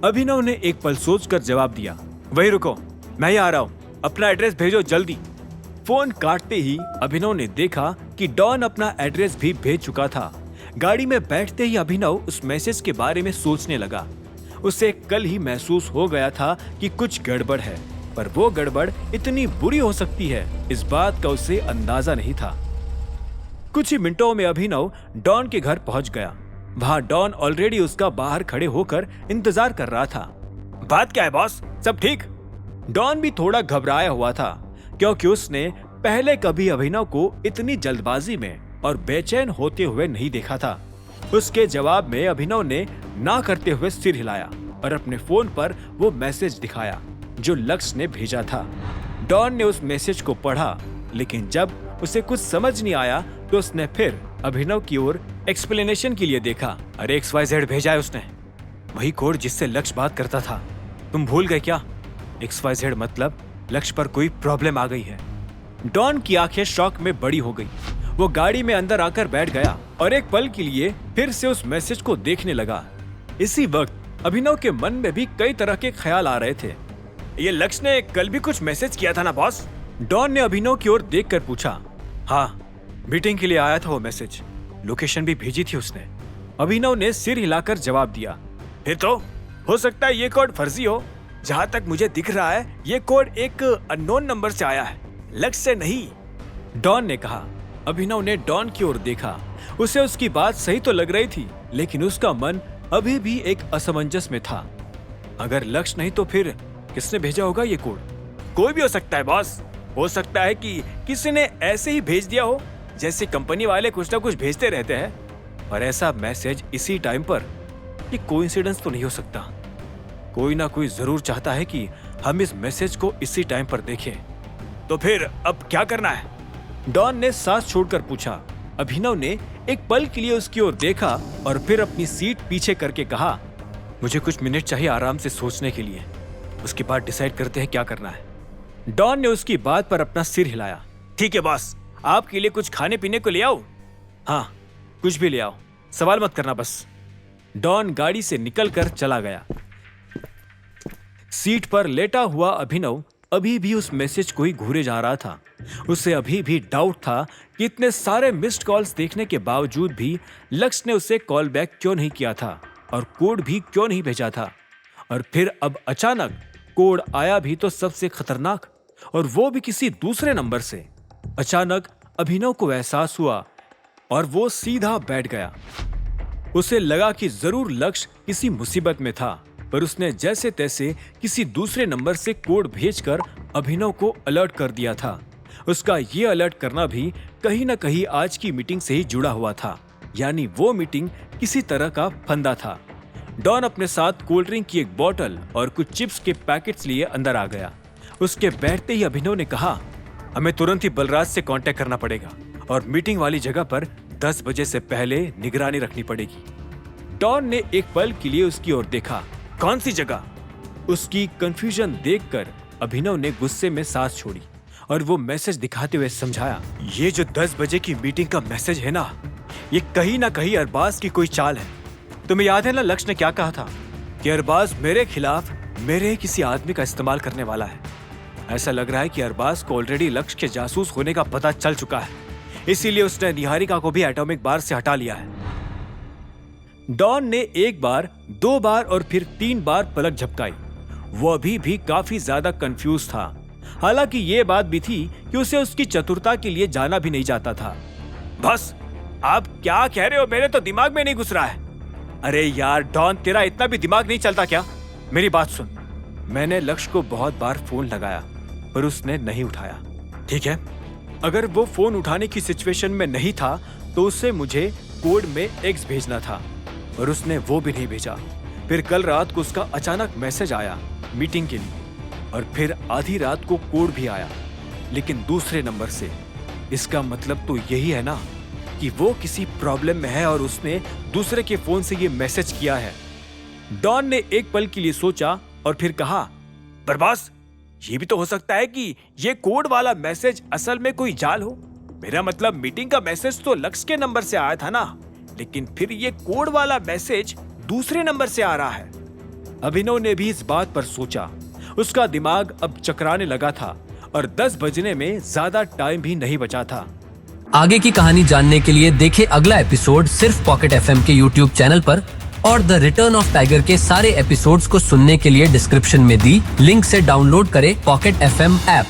अभिनव ने एक पल सोचकर जवाब दिया, वही रुको, मैं ही आ रहा हूँ, अपना एड्रेस भेजो जल्दी। फोन काटते ही अभिनव ने देखा कि डॉन अपना एड्रेस भी भेज चुका था। गाड़ी में बैठते ही अभिनव उस मैसेज के बारे में सोचने लगा। उसे कल ही महसूस हो गया था कि कुछ गड़बड़ है, पर वो गड़बड़ इतनी बुरी हो सकती है, इस बात का उसे अंदाजा नहीं था। कुछ ही मिनटों में अभिनव डॉन के घर पहुंच गया। वहां डॉन ऑलरेडी उसका बाहर खड़े होकर इंतजार कर रहा था। बात क्या है बॉस, सब ठीक? डॉन भी थोड़ा घबराया हुआ था, क्योंकि उसने पहले कभी अभिनव को इतनी जल्दबाजी में और बेचैन होते हुए नहीं देखा था। उसके जवाब में अभिनव ने ना करते हुए सिर हिलाया और अपने फोन पर वो मैसेज दिखाया जो लक्ष्य ने भेजा था। डॉन ने उस मैसेज को पढ़ा, लेकिन जब उसे कुछ समझ नहीं आया तो उसने फिर अभिनव की ओर एक्सप्लेनेशन के लिए देखा। अरे XYZ भेजा है उसने, वही कोड जिससे लक्ष्य बात करता था। तुम भूल गए क्या? XYZ मतलब लक्ष्य पर कोई प्रॉब्लम आ गई है। डॉन की आंखें शॉक में बड़ी हो गई। वो गाड़ी में अंदर आकर बैठ गया और एक पल के लिए फिर से उस मैसेज को देखने लगा। इसी वक्त अभिनव के मन में भी कई तरह के ख्याल आ रहे थे। ये लक्ष्य ने कल भी कुछ मैसेज किया था ना बॉस? डॉन ने अभिनव की ओर देखकर पूछा। हाँ, मीटिंग के लिए आया था वो मैसेज, लोकेशन भी भेजी थी उसने। अभिनव ने सिर हिलाकर जवाब दिया। फिर तो हो सकता है ये कोड फर्जी हो। जहां तक मुझे दिख रहा है ये कोड एक अननोन नंबर से आया है, लक्ष्य से नहीं, डॉन ने कहा। अभिनव ने डॉन की ओर देखा। उसे उसकी बात सही तो लग रही थी, लेकिन उसका मन अभी भी एक असमंजस में था। अगर लक्ष्य नहीं तो फिर किसने भेजा होगा ये कोड? कोई भी हो सकता है बॉस। हो सकता है कि किसी ने ऐसे ही भेज दिया हो, जैसे कंपनी वाले कुछ ना कुछ भेजते रहते हैं। और ऐसा मैसेज इसी टाइम पर, ये कोइंसिडेंस तो नहीं हो सकता। कोई ना कोई जरूर चाहता है कि हम इस मैसेज को इसी टाइम पर देखें। तो फिर अब क्या करना है? डॉन ने सांस छोड़कर पूछा। अभिनव ने एक पल के लिए उसकी ओर देखा और फिर अपनी सीट पीछे करके कहा, मुझे कुछ मिनट चाहिए आराम से सोचने के लिए, उसके बाद डिसाइड करते हैं क्या करना है। डॉन ने उसकी बात पर अपना सिर हिलाया। ठीक है बॉस, आपके लिए कुछ खाने पीने को ले आओ? हाँ, कुछ भी ले आओ, सवाल मत करना बस। डॉन गाड़ी से निकलकर चला गया। सीट पर लेटा हुआ अभिनव अभी भी उस मैसेज को ही घूरे जा रहा था। उसे अभी भी डाउट था कि इतने सारे मिस्ड कॉल्स देखने के बावजूद भी लक्ष्य ने उसे कॉल बैक क्यों नहीं किया था और कोड भी क्यों नहीं भेजा था। और फिर अब अचानक कोड आया भी तो सबसे खतरनाक, और वो भी किसी दूसरे नंबर से। अचानक अभिनव को एहसास हुआ और वो सीधा बैठ गया। उसे लगा कि जरूर लक्ष्य किसी मुसीबत में था, पर उसने जैसे तैसे किसी दूसरे नंबर से कोड भेजकर अभिनव को अलर्ट कर दिया था। उसका ये अलर्ट करना भी कहीं ना कहीं आज की मीटिंग से ही जुड़ा हुआ था, यानी वो मीटिंग किसी तरह का फंदा था। डॉन अपने साथ कोल्ड ड्रिंक की एक बोतल और कुछ चिप्स के पैकेट्स लिए अंदर आ गया। उसके बैठते ही अभिनव ने कहा, हमें तुरंत ही बलराज से कांटेक्ट करना पड़ेगा और मीटिंग वाली जगह पर 10 बजे से पहले निगरानी रखनी पड़ेगी। डॉन ने एक पल के लिए उसकी ओर देखा। कौन सी जगह? उसकी कंफ्यूजन देखकर अभिनव ने गुस्से में सांस छोड़ी और वो मैसेज दिखाते हुए समझाया, ये जो 10 बजे की मीटिंग का मैसेज है ना, ये कहीं ना कहीं अरबाज की कोई चाल है। तुम्हें याद है ना लक्ष्य ने क्या कहा था कि अरबाज मेरे खिलाफ मेरे किसी आदमी का इस्तेमाल करने वाला है। ऐसा लग रहा है कि अरबाज को ऑलरेडी लक्ष्य के जासूस होने का पता चल चुका है, इसीलिए उसने निहारिका को भी एटॉमिक बार से हटा लिया है। डॉन ने एक बार, 2 बार और फिर 3 बार पलक झपकाई। वो अभी भी काफी ज्यादा कंफ्यूज था। हालांकि ये बात भी थी कि उसे उसकी चतुरता के लिए जाना भी नहीं जाता था। बस आप क्या कह रहे हो, मेरे तो दिमाग में नहीं घुस रहा है। अरे यार डॉन, तेरा इतना भी दिमाग नहीं चलता क्या? मेरी बात सुन। मैंने लक्ष्य को बहुत बार फोन लगाया पर उसने नहीं उठाया। ठीक है, अगर वो फोन उठाने की सिचुएशन में नहीं था तो उसे मुझे कोड में X भेजना था और उसने वो भी नहीं भेजा। फिर कल रात को उसका अचानक मैसेज आया मीटिंग के लिए और फिर आधी रात को कोड भी आया, लेकिन दूसरे नंबर से। इसका मतलब तो यही है ना कि वो किसी प्रॉब्लम में है और उसने दूसरे के फोन से ये मैसेज किया है। डॉन ने एक पल के लिए सोचा और फिर कहा, पर बॉस, ये भी तो हो सकता है कि ये कोड वाला मैसेज असल में कोई जाल हो। मेरा मतलब मीटिंग का मैसेज तो लक्ष्य के नंबर से आया था ना, लेकिन फिर ये कोड वाला मैसेज दूसरे नंबर से आ रहा है। अभिनव ने भी इस बात पर सोचा। उसका दिमाग अब चकराने लगा था और 10 बजने में ज्यादा टाइम भी नहीं बचा था। आगे की कहानी जानने के लिए देखें अगला एपिसोड सिर्फ पॉकेट एफएम के यूट्यूब चैनल पर, और द रिटर्न ऑफ टाइगर के सारे एपिसोड्स को सुनने के लिए डिस्क्रिप्शन में दी लिंक से डाउनलोड करें पॉकेट एफएम ऐप।